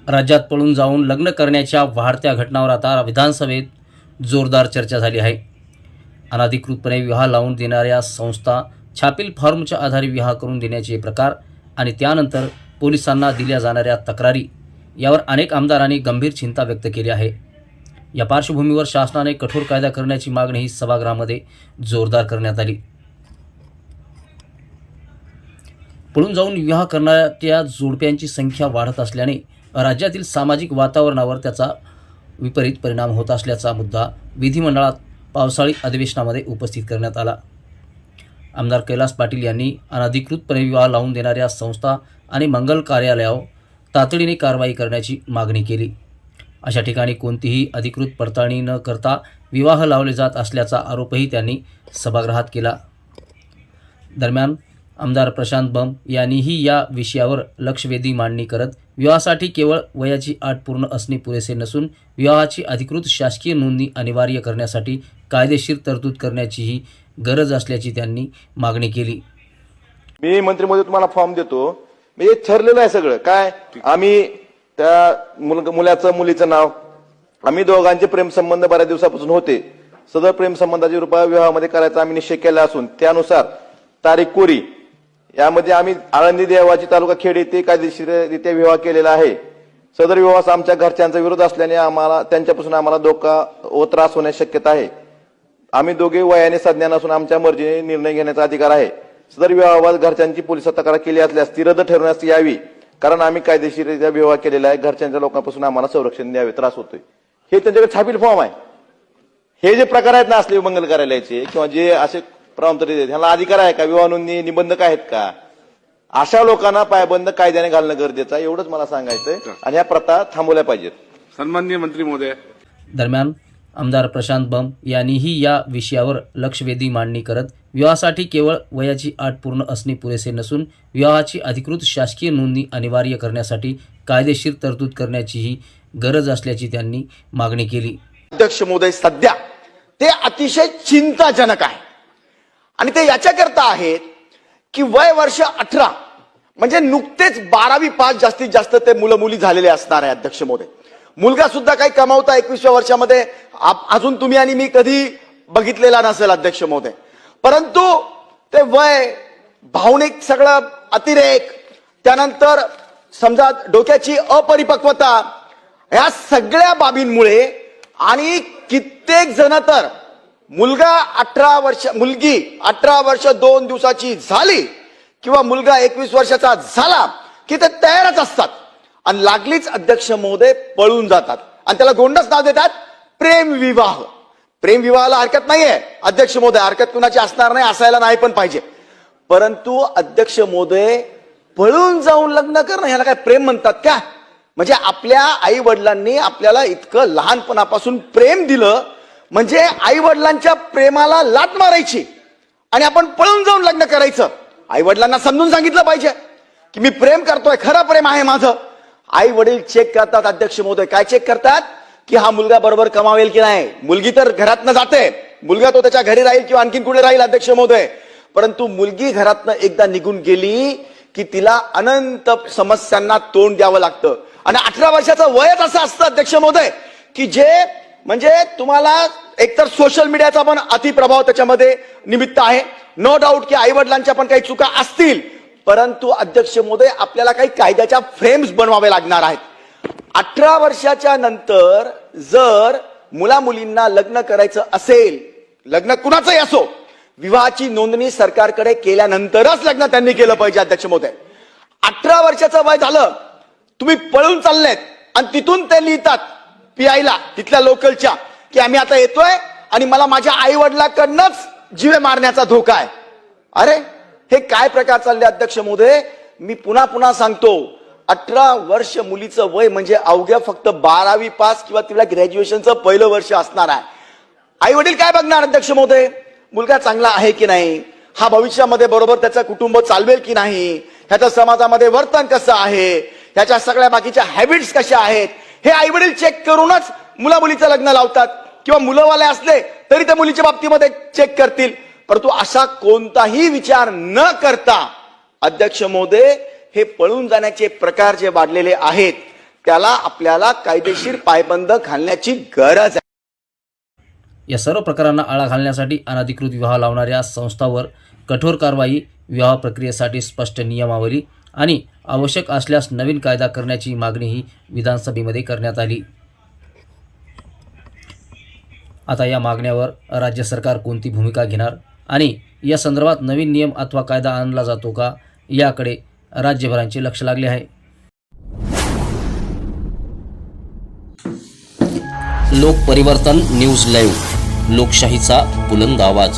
राज्यात पळून जाऊन लग्न करण्याच्या वाढत्या घटनांवर आता विधानसभेत जोरदार चर्चा झाली आहे। अनधिकृतपणे विवाह लावून देणाऱ्या संस्था, छापील फॉर्मच्या आधारे विवाह करून देण्याचे प्रकार आणि त्यानंतर पोलिसांना दिल्या जाणाऱ्या तक्रारी यावर अनेक आमदारांनी गंभीर चिंता व्यक्त केली आहे। या पार्श्वभूमीवर शासनाने कठोर कायदा करण्याची मागणी सभागृहामध्ये जोरदार करण्यात आली। पळून जाऊन विवाह करणाऱ्या जोडप्यांची संख्या वाढत असल्याने राज्यातील सामाजिक वातावरणावर त्याचा विपरीत परिणाम होत असल्याचा मुद्दा विधिमंडळात पावसाळी अधिवेशनामध्ये उपस्थित करण्यात आला। आमदार कैलास पाटील यांनी अनधिकृतपणे विवाह लावून देणाऱ्या संस्था आणि मंगल कार्यालयावर तातडीने कारवाई करण्याची मागणी केली। अशा ठिकाणी कोणतीही अधिकृत पडताळणी न करता विवाह लावले जात असल्याचा आरोपही त्यांनी सभागृहात केला। दरम्यान आमदार प्रशांत बंब यांनीही या विषयावर लक्षवेधी मांडणी करत विवाहासाठी केवळ वयाची अट पूर्ण असणे पुरेसे नसून विवाहाची अधिकृत शासकीय नोंदणी अनिवार्य करण्यासाठी कायदेशीर तरतूद करण्याचीही गरज असल्याची त्यांनी मागणी केली। मी मंत्रिमंडळ तुम्हाला फॉर्म देतो, म्हणजे ठरलेलं आहे सगळं काय। आम्ही त्या मुलाचं मुलीचं नाव, आम्ही दोघांचे प्रेमसंबंध बऱ्याच दिवसापासून होते, सदर प्रेमसंबंधाच्या रूपात विवाहामध्ये करायचा आम्ही निश्चय केला असून त्यानुसार तारीख कोरी यामध्ये आम्ही आळंदी देवाची तालुका खेड येथे कायदेशीररित्या विवाह केलेला आहे। सदर विवाहास आमच्या घरच्यांचा विरोध असल्याने आम्हाला त्यांच्यापासून आम्हाला धोका व त्रास होण्याची शक्यता आहे। आम्ही दोघे वयाने सज्ञान असून आमच्या मर्जीने निर्णय घेण्याचा अधिकार आहे। सदर विवाहाबाबत घरच्यांची पोलिसात तक्रार केली असल्यास ती रद्द ठरवण्यास यावी, कारण आम्ही कायदेशीररित्या विवाह केलेला आहे। घरच्यांच्या लोकांपासून आम्हाला संरक्षण द्यावे, त्रास होतोय। हे त्यांच्याकडे छापील फॉर्म आहे। हे जे प्रकार आहेत ना असले मंगल कार्यालयाचे किंवा जे असे प्रमाणपत्र ह्याला अधिकार आहे का? विवाह नोंदणी निबंधक आहेत का? अशा लोकांना पायबंद कायद्याने घालणं गरजेचं आहे, एवढंच मला सांगायचंय। आणि या प्रथा थांबवल्या पाहिजेत। सन्माननीय मंत्री महोदय। दरम्यान आमदार प्रशांत बंब यांनीही या विषयावर लक्षवेधी मांडणी करत विवाहासाठी केवळ वयाची अट पूर्ण असणे पुरेसे नसून विवाहाची अधिकृत शासकीय नोंदणी अनिवार्य करण्यासाठी कायदेशीर तरतूद करण्याचीही गरज असल्याची त्यांनी मागणी केली। अध्यक्ष महोदय, सध्या ते अतिशय चिंताजनक आहे आणि ते याच्याकरता आहेत की वय वर्ष 18 म्हणजे नुकतेच 12वी पास जास्तीत जास्त ते मुलं मुली झालेले असणार आहे। अध्यक्ष महोदय, मुलगा सुद्धा काही कमावता 21व्या वर्षामध्ये अजून तुम्ही आणि मी कधी बघितलेला नसेल अध्यक्ष महोदय, परंतु ते वय, भावनिक सगळं अतिरेक, त्यानंतर समजा डोक्याची अपरिपक्वता, या सगळ्या बाबींमुळे आणि कित्येक जण तर मुलगी 18 वर्ष 2 दिवसाची झाली किंवा मुलगा 21 वर्षाचा झाला की ते तयारच असतात आणि लागलीच अध्यक्ष महोदय पळून जातात आणि त्याला गोंडच नाव देतात प्रेम विवाह। प्रेम विवाहाला हरकत नाहीये अध्यक्ष महोदय, हरकत कुणाची असणार नाही, असायला नाही पण पाहिजे, परंतु अध्यक्ष महोदय पळून जाऊन लग्न करणं ह्याला काय प्रेम म्हणतात का? म्हणजे आपल्या आई वडिलांनी आपल्याला इतकं लहानपणापासून प्रेम दिलं, म्हणजे आई वडिलांच्या प्रेमाला लाट मारायची आणि आपण पळून जाऊन लग्न करायचं। आई वडिलांना समजून सांगितलं पाहिजे की मी प्रेम करतोय, खरं प्रेम आहे माझं। आई वडील चेक करतात अध्यक्ष महोदय, काय चेक करतात की हा मुलगा बरोबर कमावेल की नाही। मुलगी तर घरातनं जाते, मुलगा तो त्याच्या घरी राहील किंवा आणखीन कुठे राहील अध्यक्ष महोदय, परंतु मुलगी घरातनं एकदा निघून गेली की तिला अनंत समस्यांना तोंड द्यावं लागतं। आणि 18 वर्षाचं वयच असं असतं अध्यक्ष महोदय की जे म्हणजे तुम्हाला एकतर सोशल मीडियाचा पण अतिप्रभाव त्याच्यामध्ये निमित्त आहे। नो डाऊट की आई वडिलांच्या पण काही चुका असतील, परंतु अध्यक्ष महोदय आपल्याला काही कायद्याच्या फ्रेम्स बनवावे लागणार आहेत। 18 वर्षाच्या नंतर जर मुला मुलींना लग्न करायचं असेल, लग्न कुणाचंही असो, विवाहाची नोंदणी सरकारकडे केल्यानंतरच लग्न त्यांनी केलं पाहिजे अध्यक्ष महोदय। 18 वर्षाचं वय झालं, तुम्ही पळून चाललेत आणि तिथून ते लिहितात पीआयला तिथल्या लोकलच्या की आम्ही आता येतोय आणि मला माझ्या आई वडिलांकडनंच जीवे मारण्याचा धोका आहे। अरे हे काय प्रकार चालले अध्यक्ष महोदय? मी पुन्हा सांगतो, 18 वर्ष मुलीचं वय म्हणजे अवघ्या फक्त 12वी पास किंवा तिला ग्रॅज्युएशनचं पहिलं वर्ष असणार आहे। आई वडील काय बघणार अध्यक्ष महोदय? मुलगा चांगला आहे की नाही, हा भविष्यामध्ये बरोबर त्याचं कुटुंब चालवेल की नाही, ह्याचं समाजामध्ये वर्तन कसं आहे, ह्याच्या सगळ्या बाकीच्या हॅबिट्स कशा आहेत, हे आई वडील चेक करूनच मुला मुलीचं लग्न लावतात किंवा मुलंवाले असले तरी त्या मुलीच्या बाबतीमध्ये चेक करतील, परंतु असा कोणताही विचार न करता अध्यक्ष महोदय हे पळून जाण्याचे प्रकार जे वाढलेले आहेत त्याला आपल्याला कायदेशीर पायबंद घालण्याची गरज आहे. या सर्व प्रकारांना आळा घालण्यासाठी अनधिकृत विवाह लावणाऱ्या संस्थांवर कठोर कारवाई, विवाह प्रक्रियेसाठी स्पष्ट नियमावली आणि आवश्यक असल्यास नवीन कायदा करण्याची मागणीही विधानसभेमध्ये करण्यात आली. आता या मागण्यावर राज्य सरकार कोणती भूमिका घेणार आणि या संदर्भात नवीन नियम अथवा कायदा आणला जातो का, याकडे राज्यभरांचे लक्ष लागले आहे. लोक परिवर्तन न्यूज लाईव्ह, लोकशाहीचा बुलंद आवाज.